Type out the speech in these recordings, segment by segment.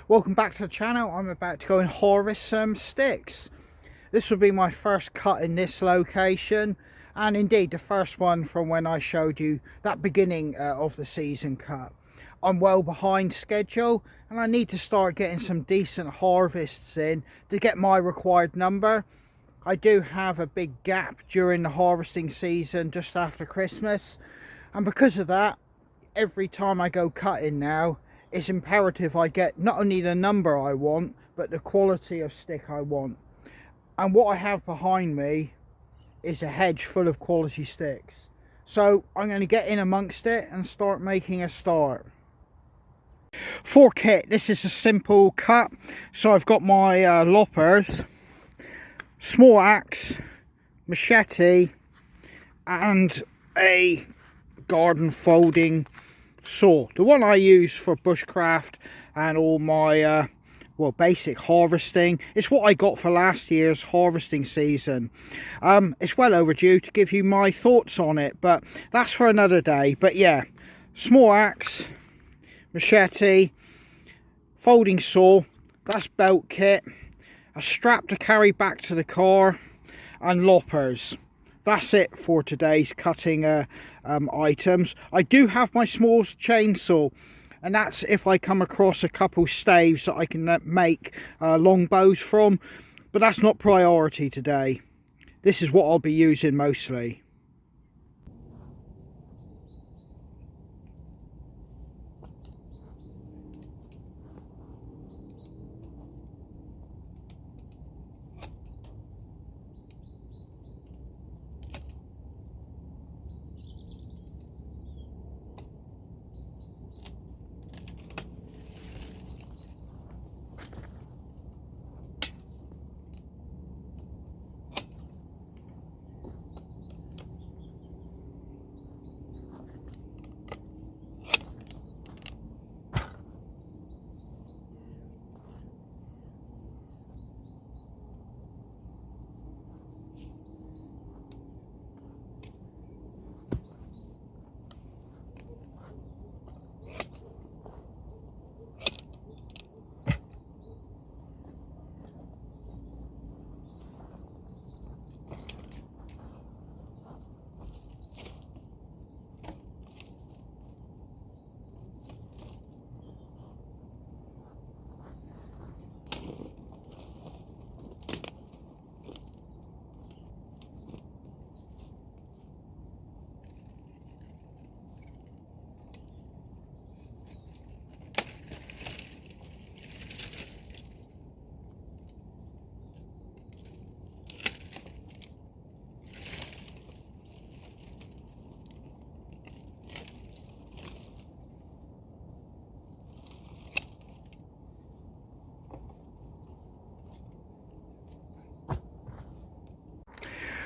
Welcome back to the channel. I'm about to go and harvest some sticks. This will be my first cut in this location, and indeed the first one from when I showed you that beginning of the season cut. I'm well behind schedule and I need to start getting some decent harvests in to get my required number. I do have a big gap during the harvesting season just after Christmas, and because of that, every time I go cutting now, it's imperative I get not only the number I want, but the quality of stick I want. And what I have behind me is a hedge full of quality sticks. So I'm going to get in amongst it and start making a start. For kit, this is a simple cut. So I've got my loppers, small axe, machete, and a garden folding saw. The one I use for bushcraft and all my basic harvesting. It's what I got for last year's harvesting season. It's well overdue to give you my thoughts on it, but that's for another day. But yeah, small axe, machete, folding saw, that's belt kit, a strap to carry back to the car, and loppers. That's it for today's cutting items. I do have my small chainsaw, and that's if I come across a couple staves that I can make long bows from, but that's not priority today. This is what I'll be using mostly.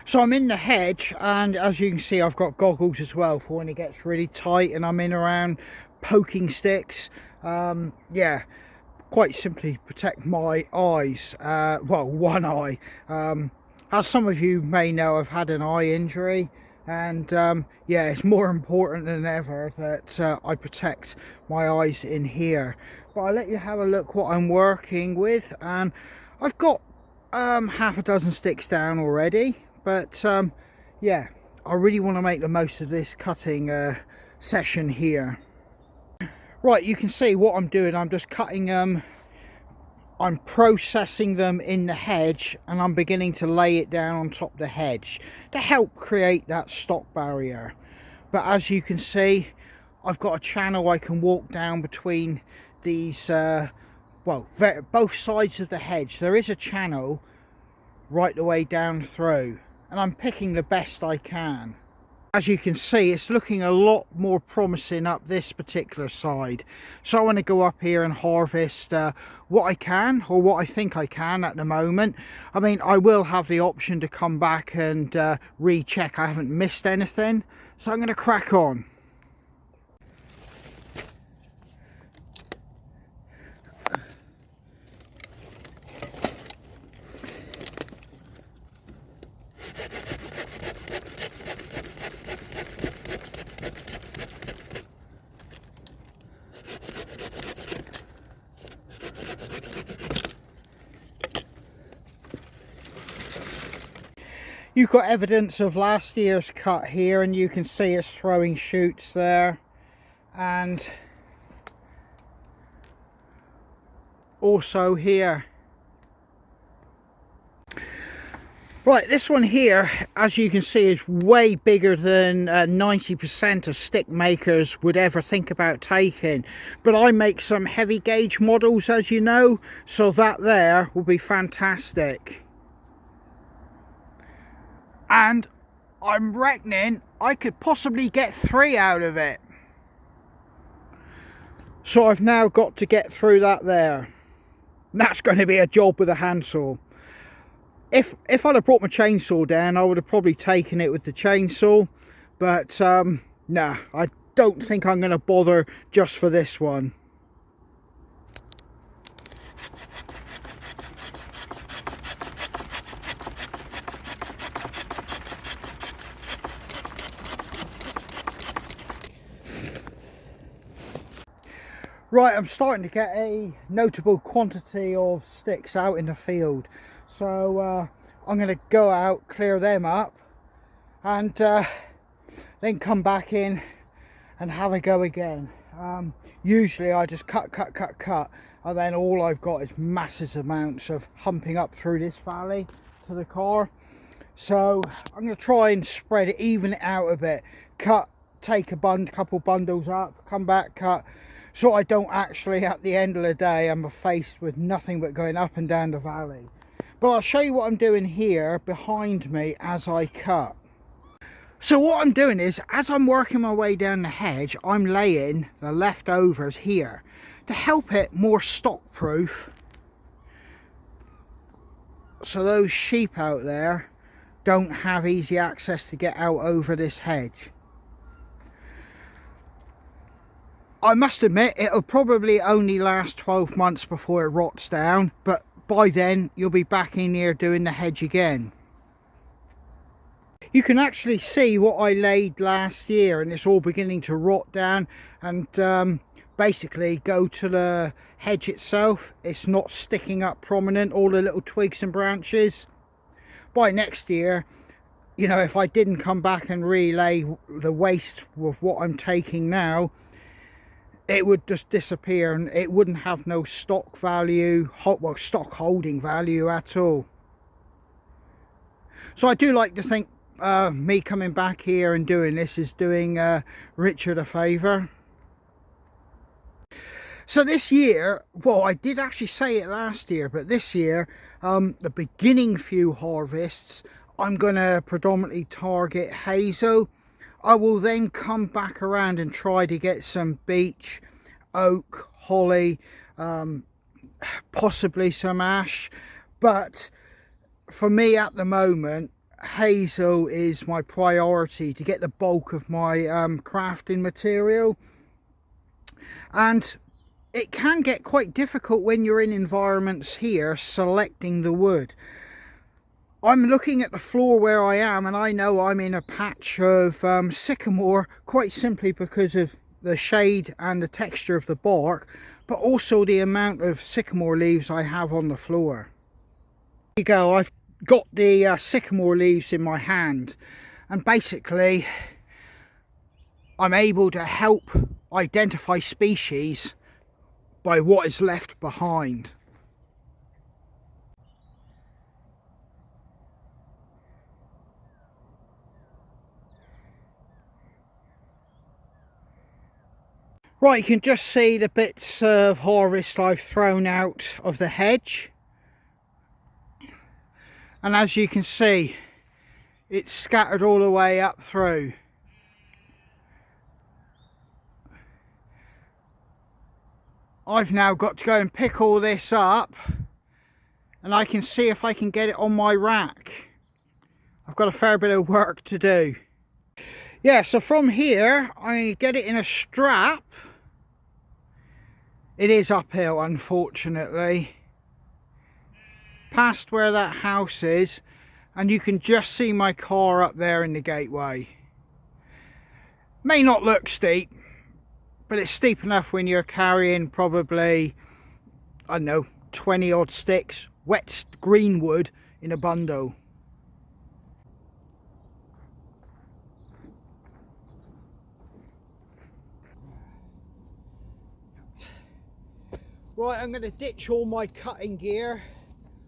So I'm in the hedge, and as you can see, I've got goggles as well for when it gets really tight and I'm in around poking sticks. Yeah, quite simply protect my eyes. Well, one eye. As some of you may know, I've had an eye injury, and yeah, it's more important than ever that I protect my eyes in here. But I'll let you have a look what I'm working with, and I've got half a dozen sticks down already. But yeah, I really want to make the most of this cutting session here. Right, you can see what I'm doing. I'm just cutting them. I'm processing them in the hedge, and I'm beginning to lay it down on top of the hedge to help create that stock barrier. But as you can see, I've got a channel I can walk down between these, both sides of the hedge. There is a channel right the way down through, and I'm picking the best I can. As you can see, it's looking a lot more promising up this particular side. So I want to go up here and harvest what I can, or what I think I can at the moment. I mean, I will have the option to come back and recheck I haven't missed anything. So I'm going to crack on. You've got evidence of last year's cut here, and you can see it's throwing shoots there, and also here. Right, this one here, as you can see, is way bigger than 90% of stick makers would ever think about taking. But I make some heavy gauge models, as you know, so that there will be fantastic. And I'm reckoning I could possibly get 3 out of it. So I've now got to get through that there. And that's going to be a job with a handsaw. If I'd have brought my chainsaw down, I would have probably taken it with the chainsaw, but nah, I don't think I'm going to bother just for this one. Right, I'm starting to get a notable quantity of sticks out in the field. So I'm going to go out, clear them up, and then come back in and have a go again. Usually I just cut, and then all I've got is massive amounts of humping up through this valley to the car. So I'm going to try and spread it, even it out a bit. Cut, take a couple bundles up, come back, cut. So I don't actually, at the end of the day, I'm faced with nothing but going up and down the valley. But I'll show you what I'm doing here behind me as I cut. So what I'm doing is, as I'm working my way down the hedge, I'm laying the leftovers here to help it more stock proof. So those sheep out there don't have easy access to get out over this hedge. I must admit, it'll probably only last 12 months before it rots down, but by then you'll be back in here doing the hedge again. You can actually see what I laid last year, and it's all beginning to rot down and basically go to the hedge itself. It's not sticking up prominent, all the little twigs and branches. By next year, you know, if I didn't come back and relay the waste of what I'm taking now, it would just disappear and it wouldn't have no stock value, well, stock holding value at all. So I do like to think me coming back here and doing this is doing Richard a favour. So this year, well, I did actually say it last year, but this year, the beginning few harvests, I'm going to predominantly target hazel. I will then come back around and try to get some beech, oak, holly, possibly some ash. But for me at the moment, hazel is my priority to get the bulk of my crafting material. And it can get quite difficult when you're in environments here selecting the wood. I'm looking at the floor where I am, and I know I'm in a patch of sycamore, quite simply because of the shade and the texture of the bark, but also the amount of sycamore leaves I have on the floor. There you go, I've got the sycamore leaves in my hand, and basically I'm able to help identify species by what is left behind. Right, you can just see the bits of harvest I've thrown out of the hedge. And as you can see, it's scattered all the way up through. I've now got to go and pick all this up, and I can see if I can get it on my rack. I've got a fair bit of work to do. Yeah, so from here, I get it in a strap. It is uphill, unfortunately. Past where that house is, and you can just see my car up there in the gateway. May not look steep, but it's steep enough when you're carrying probably, I don't know, 20 odd sticks, wet green wood in a bundle. Right, I'm going to ditch all my cutting gear.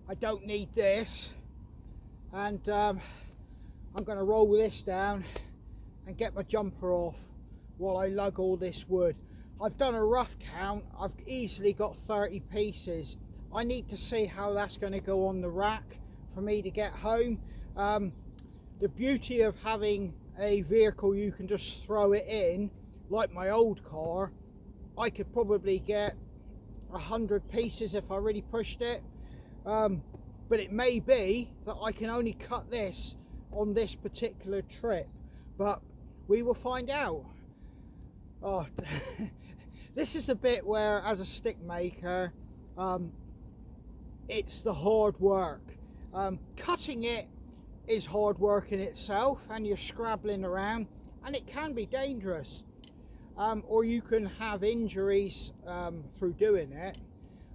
I don't need this. And I'm going to roll this down and get my jumper off while I lug all this wood. I've done a rough count. I've easily got 30 pieces. I need to see how that's going to go on the rack for me to get home. The beauty of having a vehicle you can just throw it in, like my old car, I could probably get 100 pieces if I really pushed it. But it may be that I can only cut this on this particular trip, but we will find out. Oh, this is the bit where, as a stick maker, it's the hard work. Cutting it is hard work in itself, and you're scrabbling around, and it can be dangerous, or you can have injuries through doing it.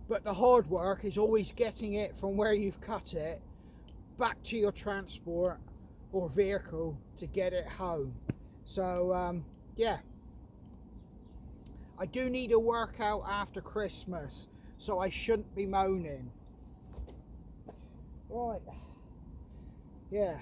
But the hard work is always getting it from where you've cut it back to your transport or vehicle to get it home. So yeah, I do need a workout after Christmas, so I shouldn't be moaning. Right, yeah.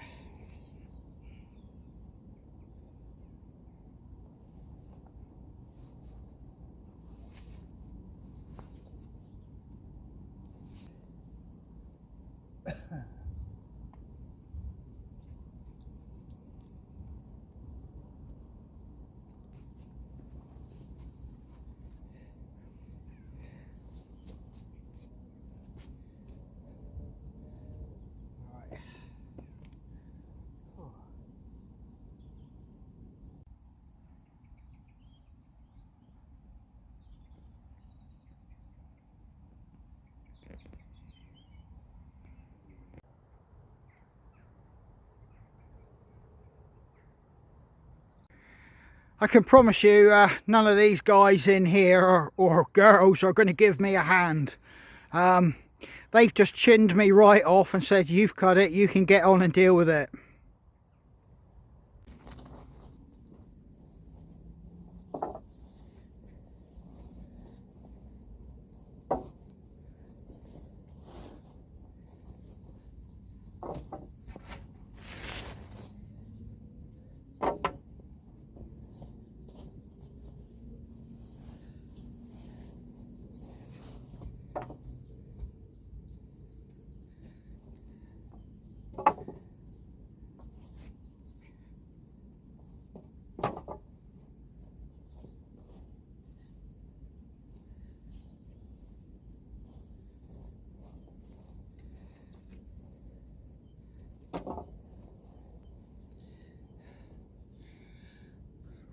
I can promise you none of these guys in here or girls are going to give me a hand. They've just chinned me right off and said, you've cut it, you can get on and deal with it.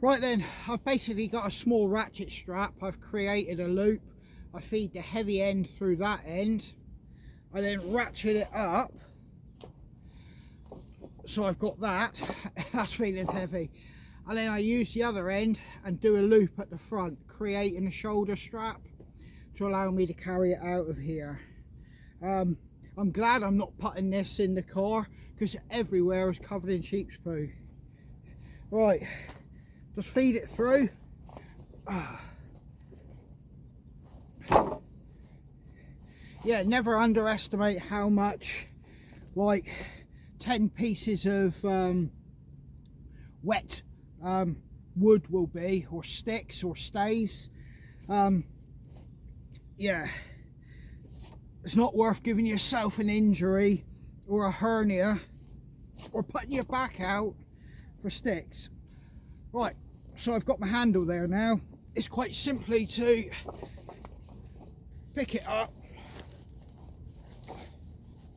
Right then, I've basically got a small ratchet strap. I've created a loop. I feed the heavy end through that end. I then ratchet it up. So I've got that. That's feeling heavy. And then I use the other end and do a loop at the front, creating a shoulder strap to allow me to carry it out of here. I'm glad I'm not putting this in the car because everywhere is covered in sheep's poo. Right. Just feed it through. Yeah, never underestimate how much like 10 pieces of wet wood will be, or sticks or staves. Yeah, it's not worth giving yourself an injury or a hernia or putting your back out for sticks. Right, so I've got my handle there now. It's quite simply to pick it up,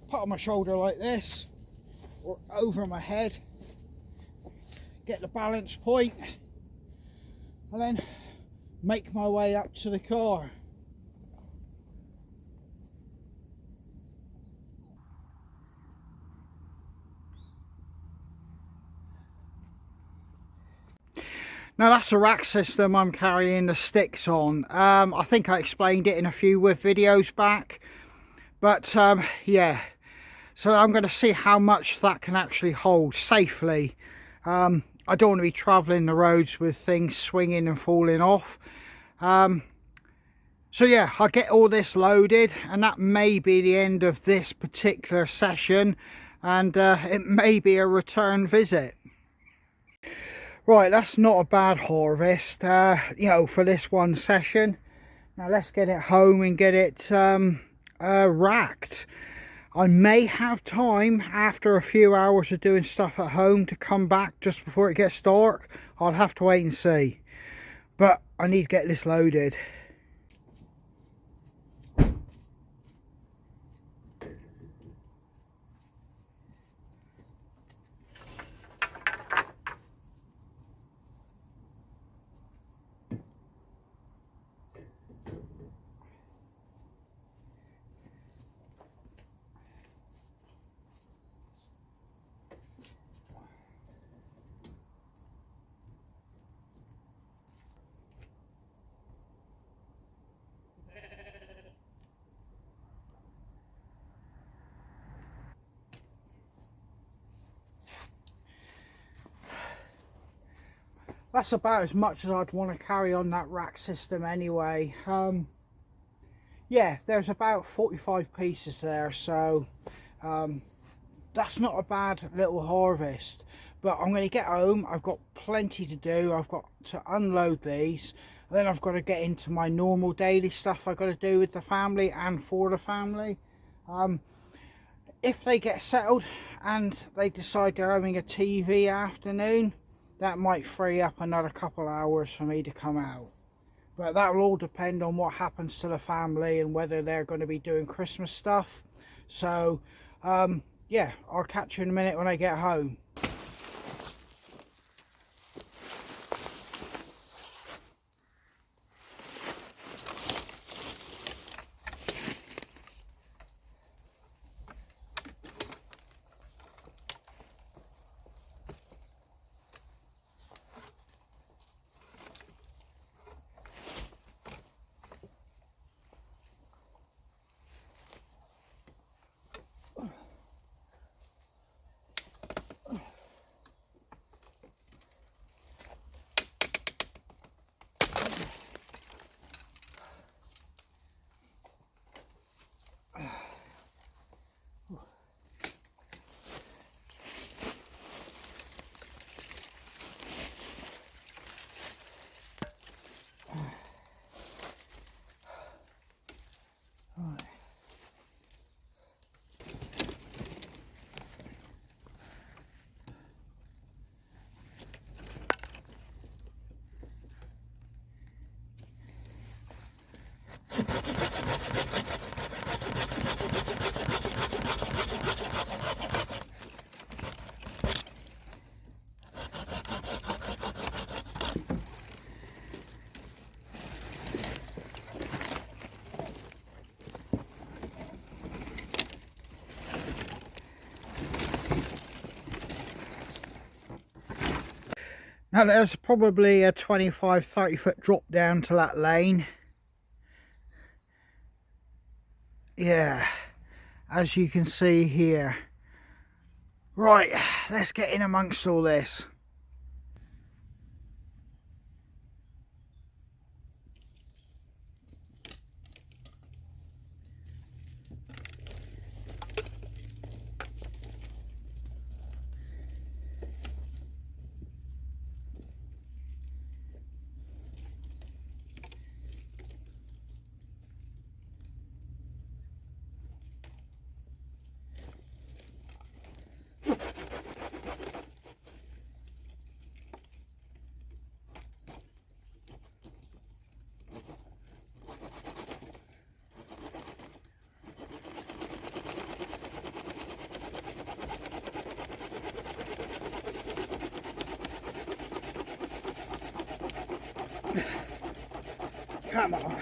put on my shoulder like this, or over my head, get the balance point, and then make my way up to the car. Now that's the rack system I'm carrying the sticks on. I think I explained it in a few videos back, but yeah, so I'm going to see how much that can actually hold safely. I don't want to be travelling the roads with things swinging and falling off. So yeah, I'll get all this loaded, and that may be the end of this particular session, and it may be a return visit. Right, that's not a bad harvest, you know, for this one session. Now let's get it home and get it racked. I may have time after a few hours of doing stuff at home to come back just before it gets dark. I'll have to wait and see. But I need to get this loaded. That's about as much as I'd want to carry on that rack system anyway. Yeah, there's about 45 pieces there, so that's not a bad little harvest. But I'm going to get home. I've got plenty to do. I've got to unload these, and then I've got to get into my normal daily stuff I've got to do with the family and for the family. If they get settled and they decide they're having a TV afternoon, that might free up another couple hours for me to come out. But that will all depend on what happens to the family and whether they're going to be doing Christmas stuff. So yeah, I'll catch you in a minute when I get home. Now there's probably a 25-30 foot drop down to that lane. Yeah, as you can see here. Right, let's get in amongst all this. Come on.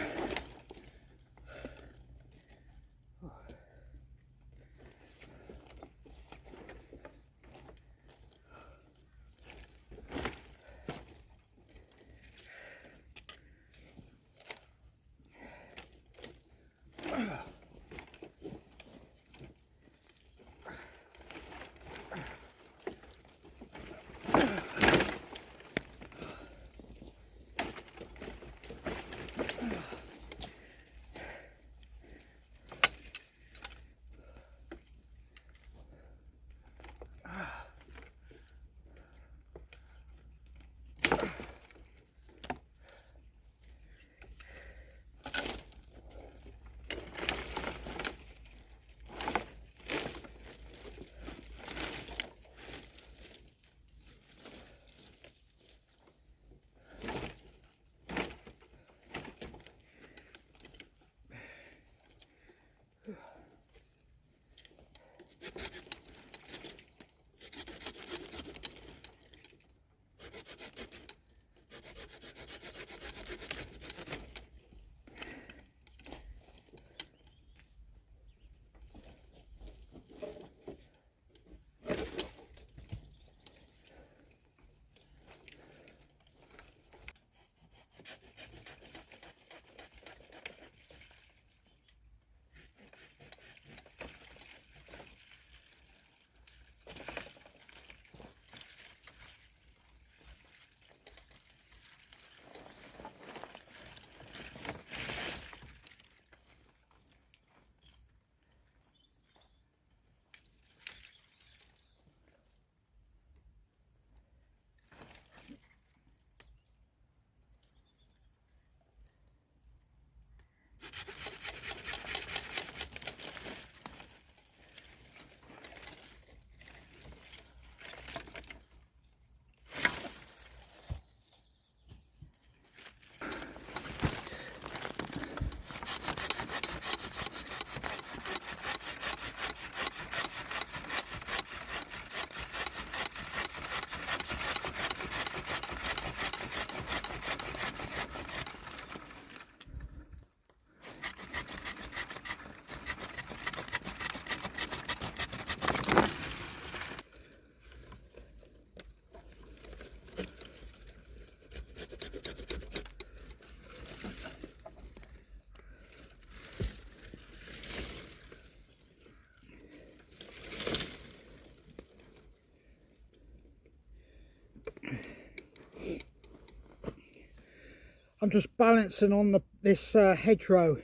I'm just balancing on this hedgerow,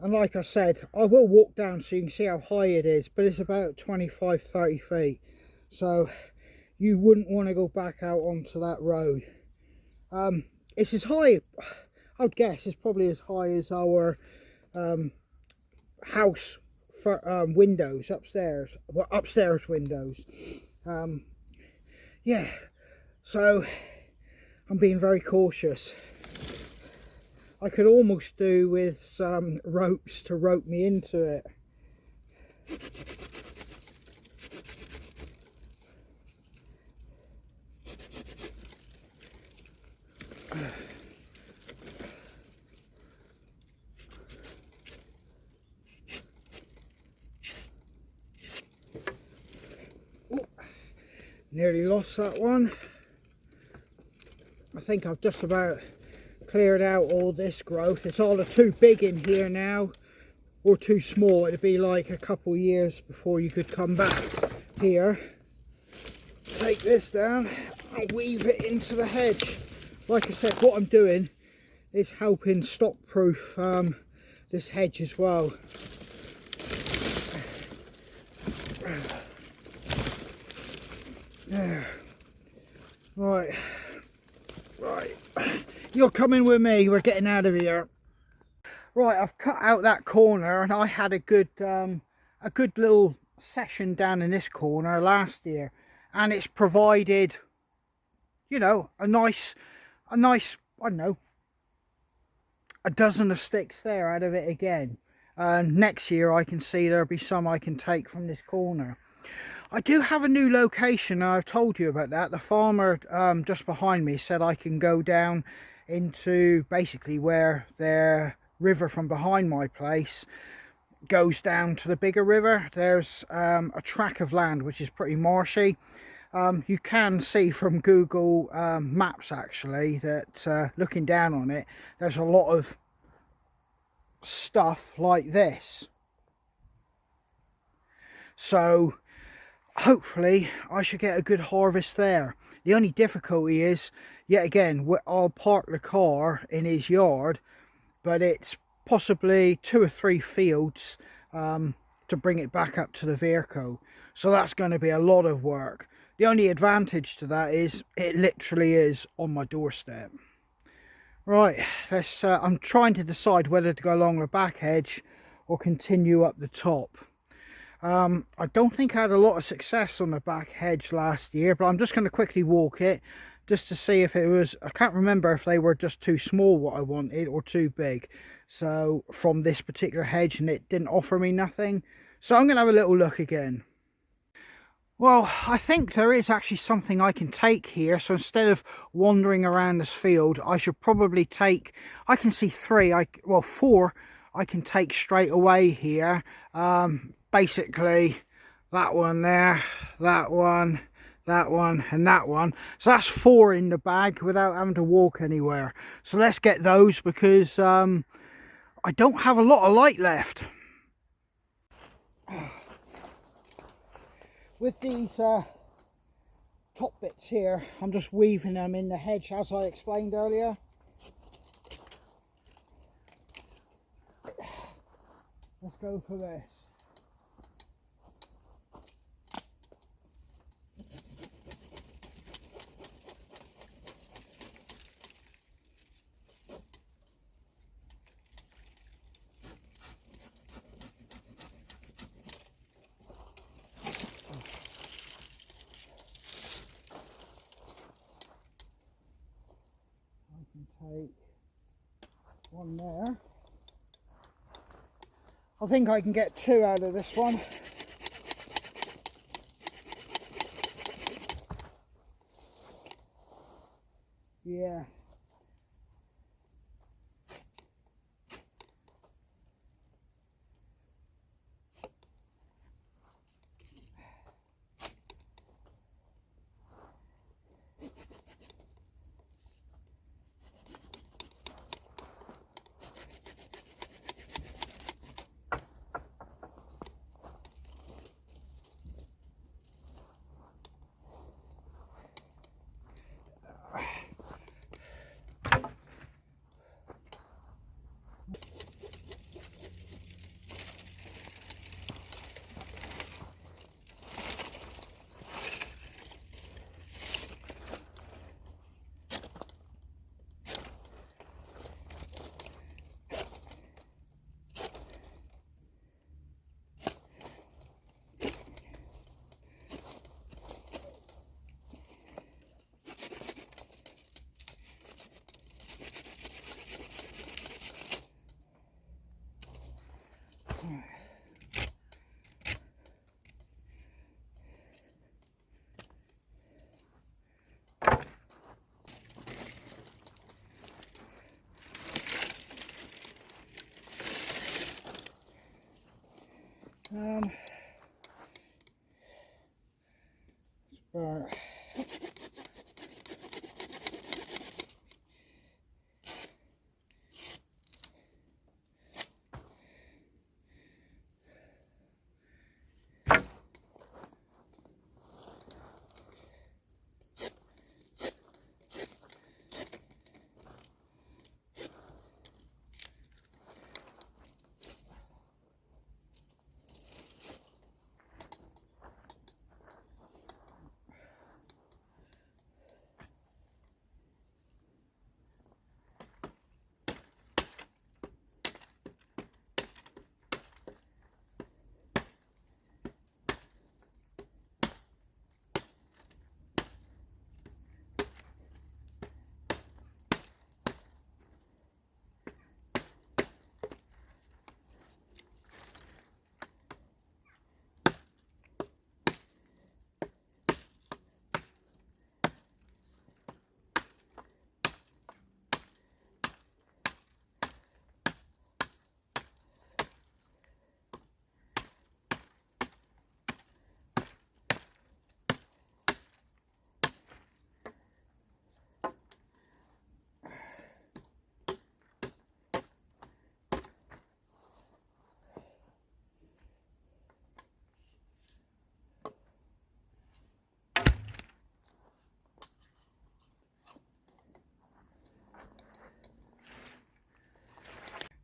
and like I said, I will walk down so you can see how high it is, but it's about 25-30 feet, so you wouldn't want to go back out onto that road. It's as high, I would guess it's probably as high as our house for windows upstairs, well, upstairs windows. Yeah, so I'm being very cautious. I could almost do with some ropes to rope me into it. Ooh, nearly lost that one. I think I've just about cleared out all this growth. It's either too big in here now or too small. It'd be like a couple years before you could come back here. Take this down and weave it into the hedge. Like I said, what I'm doing is helping stop proof this hedge as well. There. Right. You're coming with me, we're getting out of here. Right, I've cut out that corner, and I had a good little session down in this corner last year, and it's provided, you know, a nice, I don't know, a dozen of sticks there out of it again. And next year I can see there'll be some I can take from this corner. I do have a new location, and I've told you about that. The farmer just behind me said I can go down into basically where their river from behind my place goes down to the bigger river. There's a tract of land which is pretty marshy. You can see from Google Maps actually that looking down on it, there's a lot of stuff like this. So hopefully I should get a good harvest there. The only difficulty is, yet again, I'll park the car in his yard, but it's possibly 2 or 3 fields to bring it back up to the vehicle. So that's going to be a lot of work. The only advantage to that is it literally is on my doorstep. Right, let's, I'm trying to decide whether to go along the back hedge or continue up the top. I don't think I had a lot of success on the back hedge last year, but I'm just going to quickly walk it just to see if it was, I can't remember if they were just too small what I wanted or too big. So from this particular hedge, and it didn't offer me nothing. So I'm going to have a little look again. Well, I think there is actually something I can take here. So instead of wandering around this field, I should probably take, I can see 4 I can take straight away here. Basically that one there, that one, and that one. So that's 4 in the bag without having to walk anywhere. So let's get those, because I don't have a lot of light left. With these top bits here, I'm just weaving them in the hedge as I explained earlier. Let's go for this. Take one there. I think I can get 2 out of this one. Yeah. Right.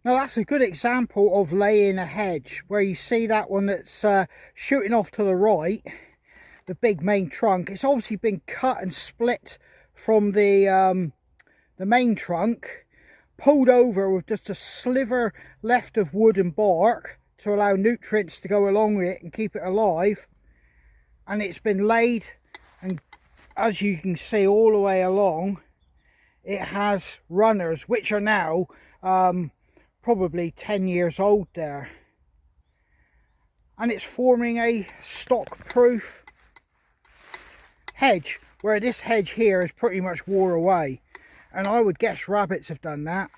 Now that's a good example of laying a hedge, where you see that one that's shooting off to the right, the big main trunk. It's obviously been cut and split from the main trunk, pulled over with just a sliver left of wood and bark to allow nutrients to go along with it and keep it alive. And it's been laid, and as you can see all the way along, it has runners which are now probably 10 years old there, and it's forming a stock proof hedge, where this hedge here is pretty much wore away, and I would guess rabbits have done that.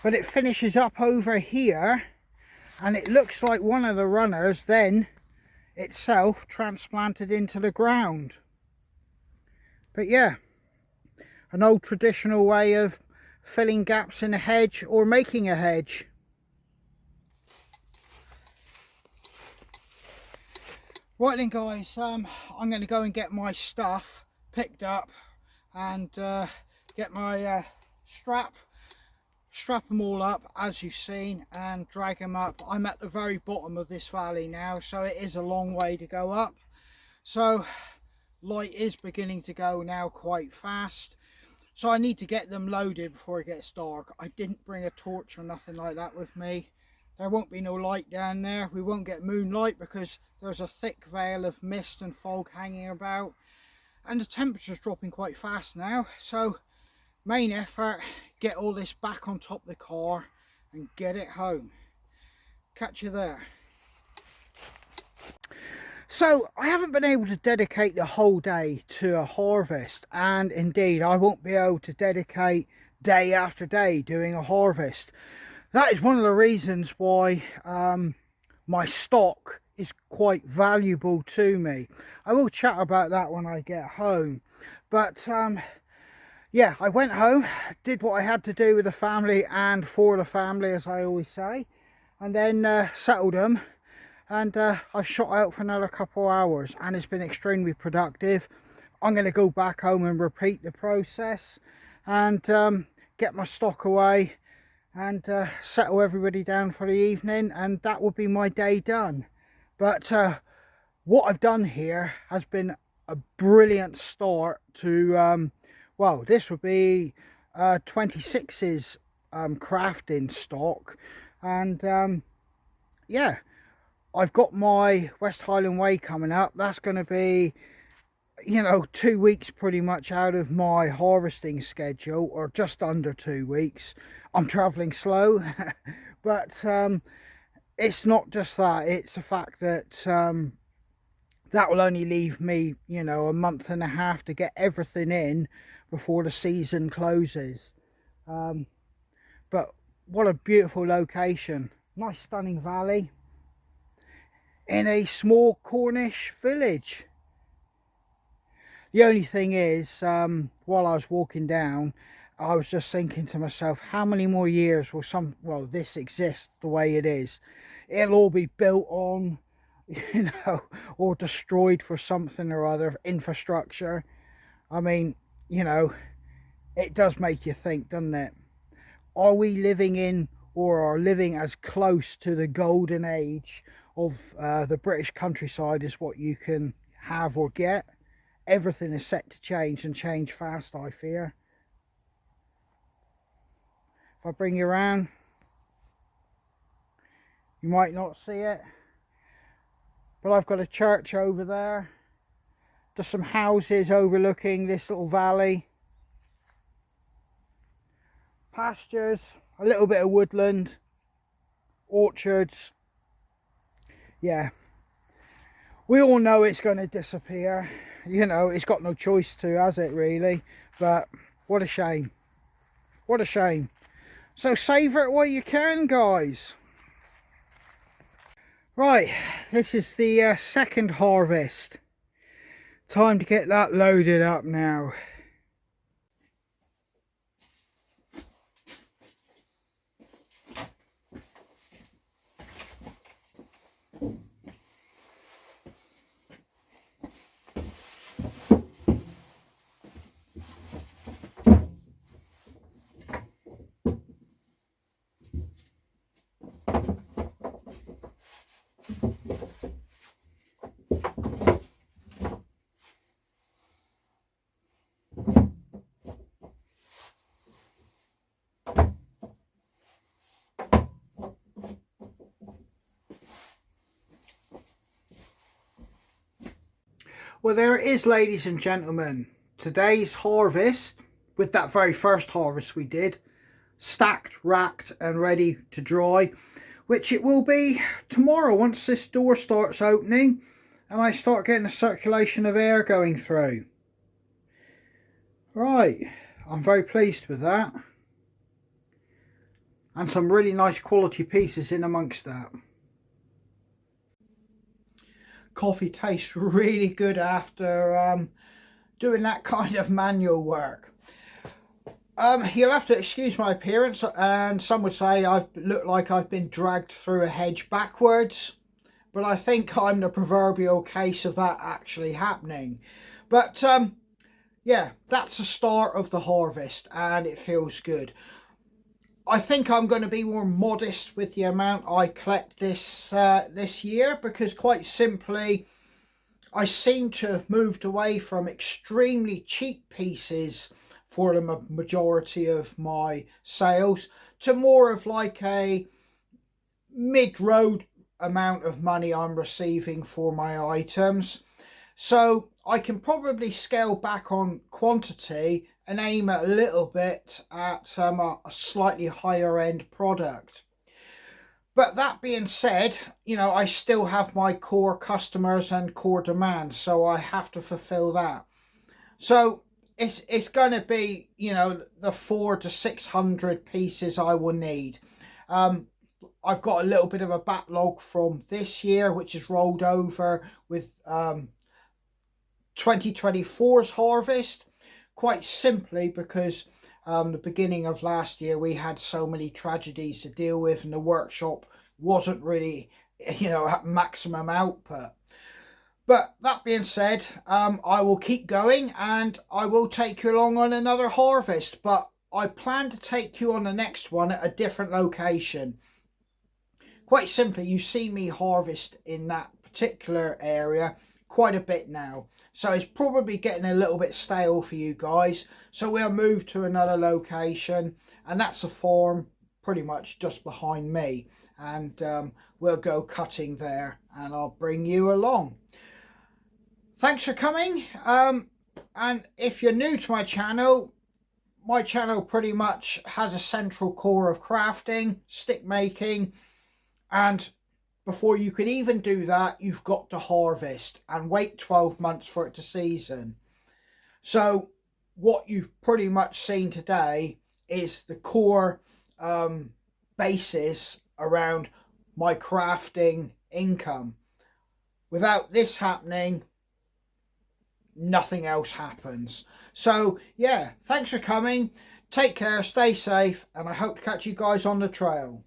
But it finishes up over here, and it looks like one of the runners then itself transplanted into the ground. But yeah, an old traditional way of filling gaps in a hedge or making a hedge. Right then guys, I'm going to go and get my stuff picked up and get my strap them all up as you've seen and drag them up. I'm at the very bottom of this valley now, so it is a long way to go up. So light is beginning to go now quite fast, so I need to get them loaded before it gets dark. I didn't bring a torch or nothing like that with me. There won't be no light down there. We won't get moonlight because there's a thick veil of mist and fog hanging about, and the temperature's dropping quite fast now. So main effort, get all this back on top of the car and get it home. Catch you there. So I haven't been able to dedicate the whole day to a harvest, and indeed I won't be able to dedicate day after day doing a harvest. That is one of the reasons why my stock is quite valuable to me. I will chat about that when I get home. But yeah, I went home, did what I had to do with the family and for the family, as I always say, and then settled them. And I shot out for another couple of hours, and it's been extremely productive. I'm going to go back home and repeat the process and get my stock away and settle everybody down for the evening, and that will be my day done. But what I've done here has been a brilliant start to well, this would be 26's crafting stock. And yeah, I've got my West Highland Way coming up. That's going to be, you know, 2 weeks pretty much out of my harvesting schedule, or just under 2 weeks. I'm traveling slow, but it's not just that, it's the fact that that will only leave me, you know, a month and a half to get everything in before the season closes. But what a beautiful location. Nice stunning valley in a small Cornish village. The only thing is, while I was walking down, I was just thinking to myself, how many more years will this exist the way it is? It'll all be built on, you know, or destroyed for something or other, infrastructure. I mean, you know, it does make you think, doesn't it? Are we living in, or are living as close to the golden age of the British countryside as what you can have or get? Everything is set to change, and change fast, I fear. If I bring you around, you might not see it, but I've got a church over there, just some houses overlooking this little valley, pastures, a little bit of woodland, orchards. Yeah, we all know it's going to disappear. You know, it's got no choice to, has it really? But what a shame. What a shame. So savour it while you can, guys. Right, this is the second harvest. Time to get that loaded up now. Well, there it is, ladies and gentlemen. Today's harvest, with that very first harvest we did, stacked, racked and ready to dry, which it will be tomorrow once this door starts opening and I start getting a circulation of air going through. Right, I'm very pleased with that. And some really nice quality pieces in amongst that. Coffee tastes really good after doing that kind of manual work. You'll have to excuse my appearance, and some would say I've looked like I've been dragged through a hedge backwards, but I think I'm the proverbial case of that actually happening. But yeah, that's the start of the harvest and it feels good. I think I'm going to be more modest with the amount I collect this year, because quite simply I seem to have moved away from extremely cheap pieces for the majority of my sales to more of like a mid-road amount of money I'm receiving for my items. So I can probably scale back on quantity and aim a little bit at a slightly higher end product. But that being said, you know, I still have my core customers and core demand, so I have to fulfill that. So it's going to be, you know, the 400 to 600 pieces I will need. I've got a little bit of a backlog from this year, which is rolled over with 2024's harvest, quite simply because the beginning of last year we had so many tragedies to deal with and the workshop wasn't really, you know, at maximum output. But that being said, I will keep going and I will take you along on another harvest, but I plan to take you on the next one at a different location. Quite simply, you see me harvest in that particular area quite a bit now, so it's probably getting a little bit stale for you guys, so we'll move to another location, and that's a farm pretty much just behind me, and we'll go cutting there and I'll bring you along. Thanks for coming, and if you're new to my channel pretty much has a central core of crafting, stick making and before you can even do that, you've got to harvest and wait 12 months for it to season. So what you've pretty much seen today is the core basis around my crafting income. Without this happening, nothing else happens. So yeah, thanks for coming. Take care, stay safe, and I hope to catch you guys on the trail.